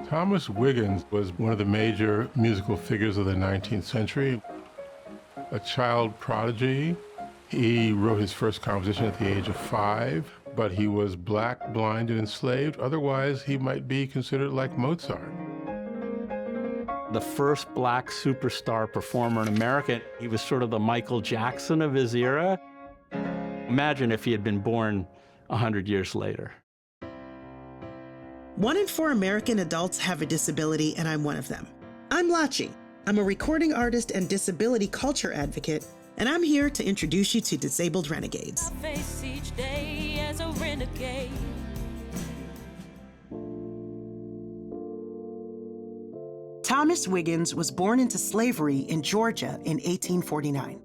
Thomas Wiggins was one of the major musical figures of the 19th century. A child prodigy, he wrote his first composition at the age of 5, but he was black, blind, and enslaved. Otherwise, he might be considered like Mozart. The first black superstar performer in America. He was sort of the Michael Jackson of his era. Imagine if he had been born 100 years later. 1 in 4 American adults have a disability, and I'm one of them. I'm Lachi. I'm a recording artist and disability culture advocate, and I'm here to introduce you to Disabled Renegades. I face each day as a renegade. Thomas Wiggins was born into slavery in Georgia in 1849.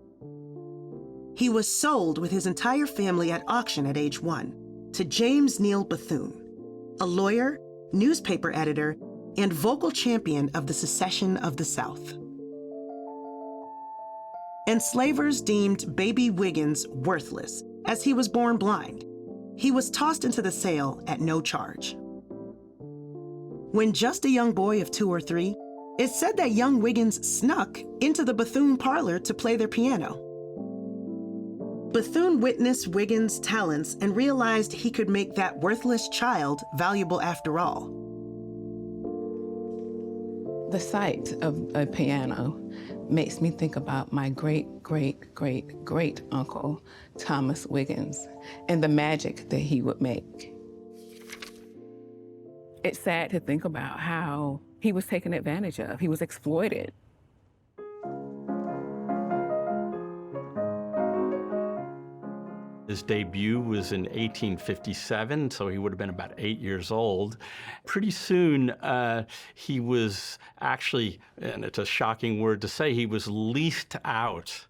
He was sold with his entire family at auction at age 1 to James Neal Bethune, a lawyer, newspaper editor, and vocal champion of the secession of the South. Enslavers deemed baby Wiggins worthless, as he was born blind. He was tossed into the sale at no charge. When just a young boy of 2 or 3, it's said that young Wiggins snuck into the Bethune parlor to play their piano. Bethune witnessed Wiggins' talents and realized he could make that worthless child valuable after all. The sight of a piano makes me think about my great-great-great-great-uncle, Thomas Wiggins, and the magic that he would make. It's sad to think about how he was taken advantage of. He was exploited. His debut was in 1857, so he would have been about 8 years old. Pretty soon, he was actually, and it's a shocking word to say, he was leased out.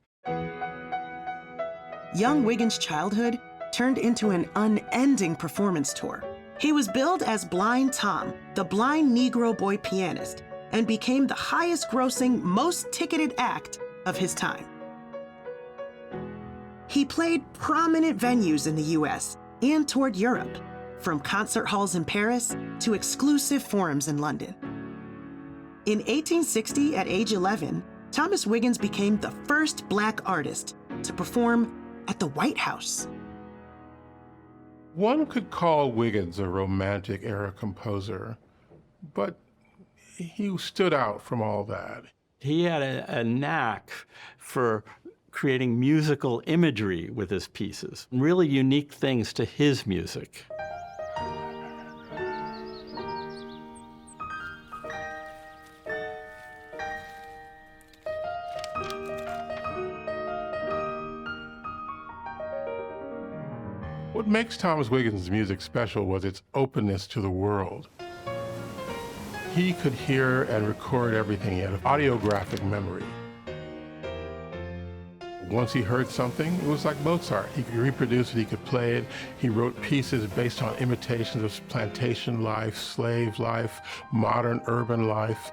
Young Wiggins' childhood turned into an unending performance tour. He was billed as Blind Tom, the Blind Negro Boy Pianist, and became the highest-grossing, most ticketed act of his time. He played prominent venues in the US and toured Europe, from concert halls in Paris to exclusive forums in London. In 1860, at age 11, Thomas Wiggins became the first Black artist to perform at the White House. One could call Wiggins a Romantic era composer, but he stood out from all that. He had a knack for creating musical imagery with his pieces, really unique things to his music. What makes Thomas Wiggins' music special was its openness to the world. He could hear and record everything. He had an audiographic memory. Once he heard something, it was like Mozart. He could reproduce it, he could play it. He wrote pieces based on imitations of plantation life, slave life, modern urban life.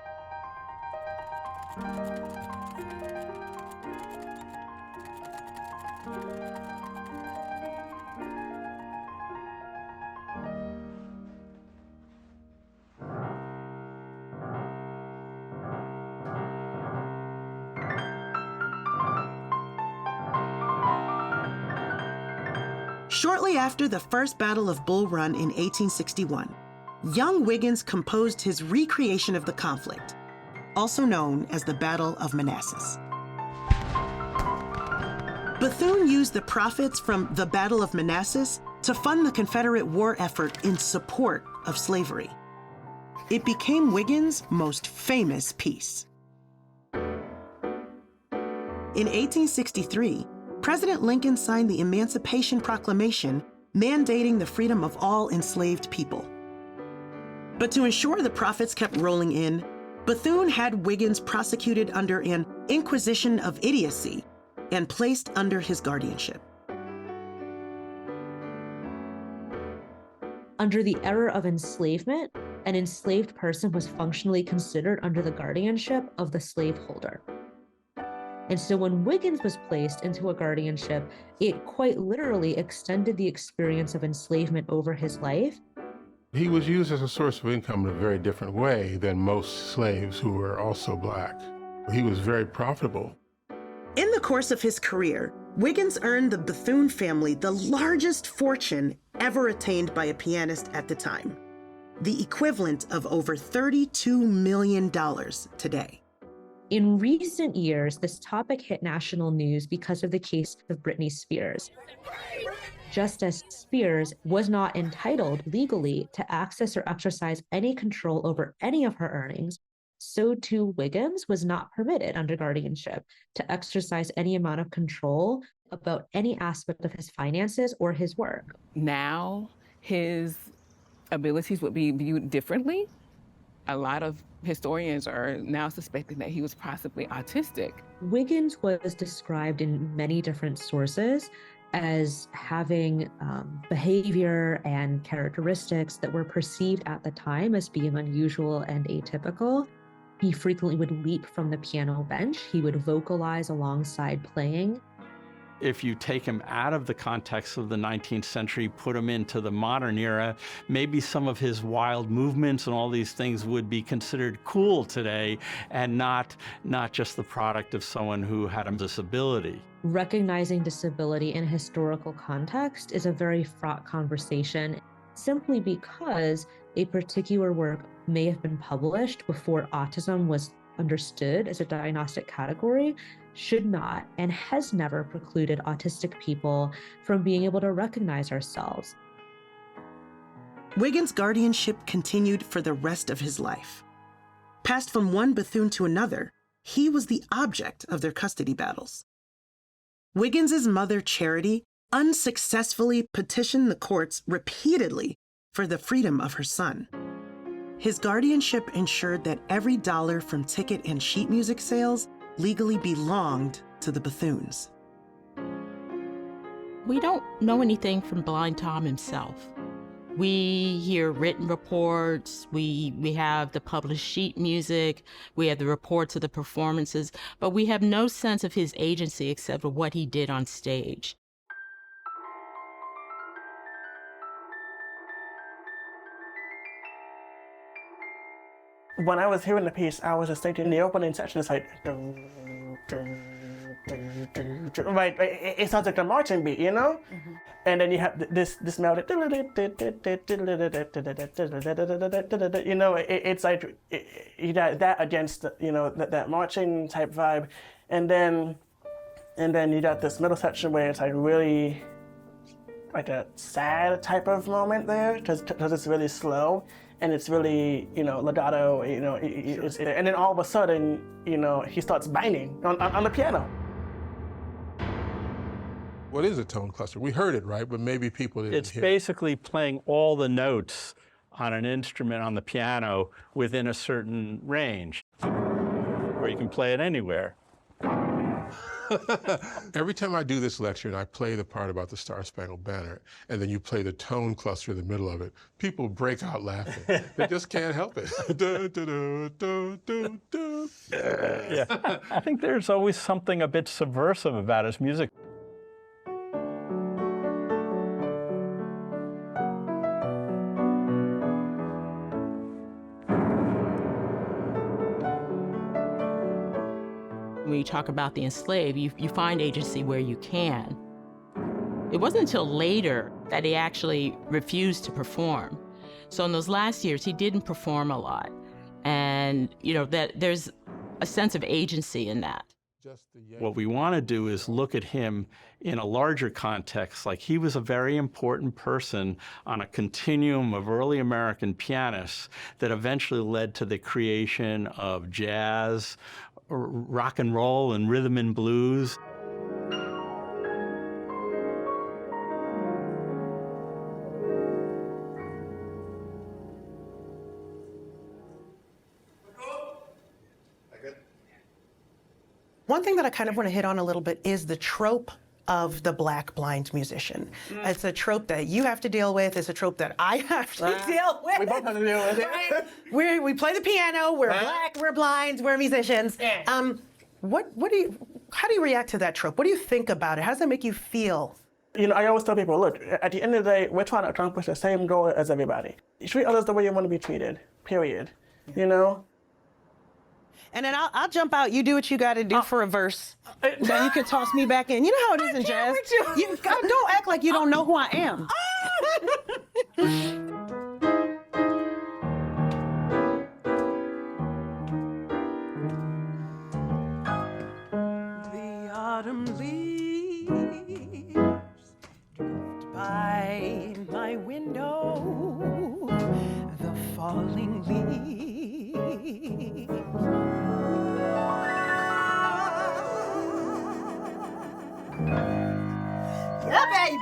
Shortly after the First Battle of Bull Run in 1861, young Wiggins composed his recreation of the conflict, also known as the Battle of Manassas. Bethune used the profits from the Battle of Manassas to fund the Confederate war effort in support of slavery. It became Wiggins' most famous piece. In 1863, President Lincoln signed the Emancipation Proclamation, mandating the freedom of all enslaved people. But to ensure the profits kept rolling in, Bethune had Wiggins prosecuted under an inquisition of idiocy and placed under his guardianship. Under the era of enslavement, an enslaved person was functionally considered under the guardianship of the slaveholder. And so when Wiggins was placed into a guardianship, it quite literally extended the experience of enslavement over his life He was used as a source of income in a very different way than most slaves who were also black. He was very profitable. In the course of his career, Wiggins earned the Bethune family the largest fortune ever attained by a pianist at the time, the equivalent of over $32 million today. In recent years, this topic hit national news because of the case of Britney Spears. Just as Spears was not entitled legally to access or exercise any control over any of her earnings, so too Wiggins was not permitted under guardianship to exercise any amount of control about any aspect of his finances or his work. Now, his abilities would be viewed differently. A lot of historians are now suspecting that he was possibly autistic. Wiggins was described in many different sources as having behavior and characteristics that were perceived at the time as being unusual and atypical. He frequently would leap from the piano bench. He would vocalize alongside playing. If you take him out of the context of the 19th century, put him into the modern era, maybe some of his wild movements and all these things would be considered cool today and not just the product of someone who had a disability. Recognizing disability in historical context is a very fraught conversation, simply because a particular work may have been published before autism was understood as a diagnostic category should not and has never precluded autistic people from being able to recognize ourselves. Wiggins' guardianship continued for the rest of his life. Passed from one Bethune to another, he was the object of their custody battles. Wiggins' mother, Charity, unsuccessfully petitioned the courts repeatedly for the freedom of her son. His guardianship ensured that every dollar from ticket and sheet music sales legally belonged to the Bethunes. We don't know anything from Blind Tom himself. We hear written reports, we have the published sheet music, we have the reports of the performances, but we have no sense of his agency except for what he did on stage. When I was hearing the piece, I was just thinking the opening section is like, right? It sounds like a marching beat, you know? Mm-hmm. And then you have this melody, you know, it's like you got that against, you know, that marching type vibe, and then you got this middle section where it's like really like a sad type of moment there, because it's really slow. And it's really, you know, legato, you know, and then all of a sudden, you know, he starts banging on the piano. What is a tone cluster? We heard it, right? But maybe people didn't hear it. It's basically playing all the notes on an instrument on the piano within a certain range, where you can play it anywhere. Every time I do this lecture and I play the part about the Star-Spangled Banner, and then you play the tone cluster in the middle of it, people break out laughing. They just can't help it. Yeah. I think there's always something a bit subversive about his music. When you talk about the enslaved, you find agency where you can. It wasn't until later that he actually refused to perform. So in those last years, he didn't perform a lot. And, you know, that there's a sense of agency in that. What we want to do is look at him in a larger context, like he was a very important person on a continuum of early American pianists that eventually led to the creation of jazz, rock and roll, and rhythm and blues. One thing that I kind of want to hit on a little bit is the trope of the Black blind musician. It's a trope that you have to deal with. It's a trope that I have to deal with. We both have to deal with it. Right? We play the piano, we're Black, we're blind, we're musicians. Yeah. How do you react to that trope? What do you think about it? How does that make you feel? I always tell people, look, at the end of the day, we're trying to accomplish the same goal as everybody. You treat others the way you want to be treated, period. And then I'll jump out. You do what you got to do for a verse. Then you can toss me back in. You know how it is in jazz. Don't act like you don't know who I am. The autumn leaves drift by my window. The falling leaves. Yeah, baby.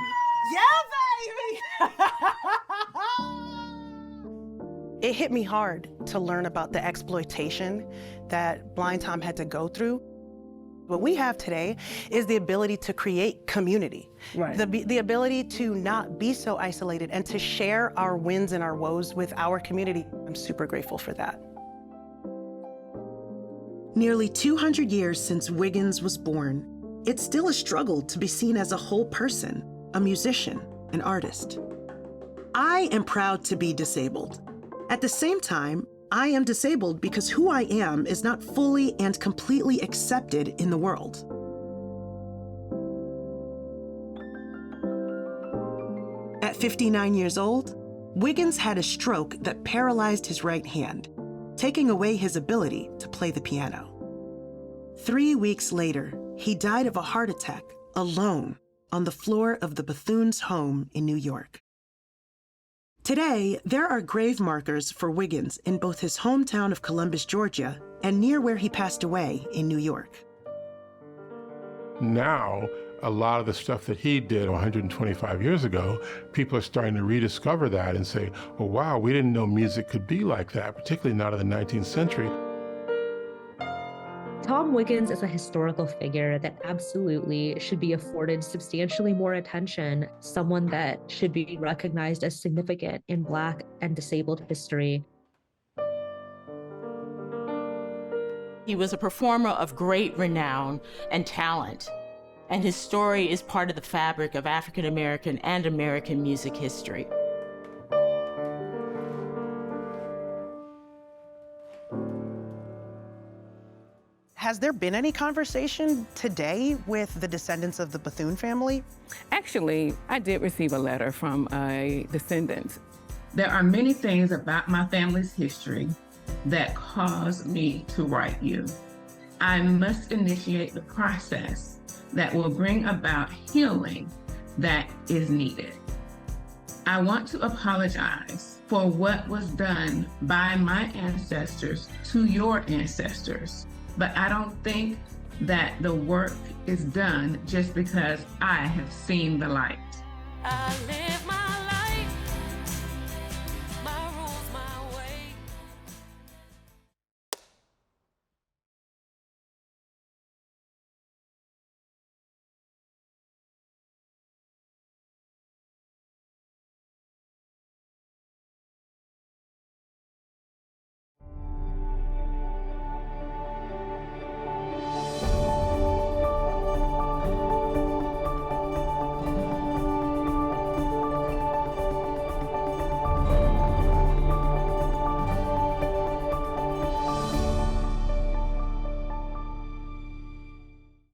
Yeah, baby. It hit me hard to learn about the exploitation that Blind Tom had to go through. What we have today is the ability to create community, Right. the ability to not be so isolated and to share our wins and our woes with our community. I'm super grateful for that. Nearly 200 years since Wiggins was born, it's still a struggle to be seen as a whole person, a musician, an artist. I am proud to be disabled. At the same time, I am disabled because who I am is not fully and completely accepted in the world. At 59 years old, Wiggins had a stroke that paralyzed his right hand, taking away his ability to play the piano. 3 weeks later, he died of a heart attack, alone, on the floor of the Bethune's home in New York. Today, there are grave markers for Wiggins in both his hometown of Columbus, Georgia, and near where he passed away in New York. Now, a lot of the stuff that he did 125 years ago, people are starting to rediscover that and say, oh, wow, we didn't know music could be like that, particularly not in the 19th century. Tom Wiggins is a historical figure that absolutely should be afforded substantially more attention, someone that should be recognized as significant in Black and disabled history. He was a performer of great renown and talent, and his story is part of the fabric of African American and American music history. Has there been any conversation today with the descendants of the Bethune family? Actually, I did receive a letter from a descendant. There are many things about my family's history that caused me to write you. I must initiate the process that will bring about healing that is needed. I want to apologize for what was done by my ancestors to your ancestors, but I don't think that the work is done just because I have seen the light. I live my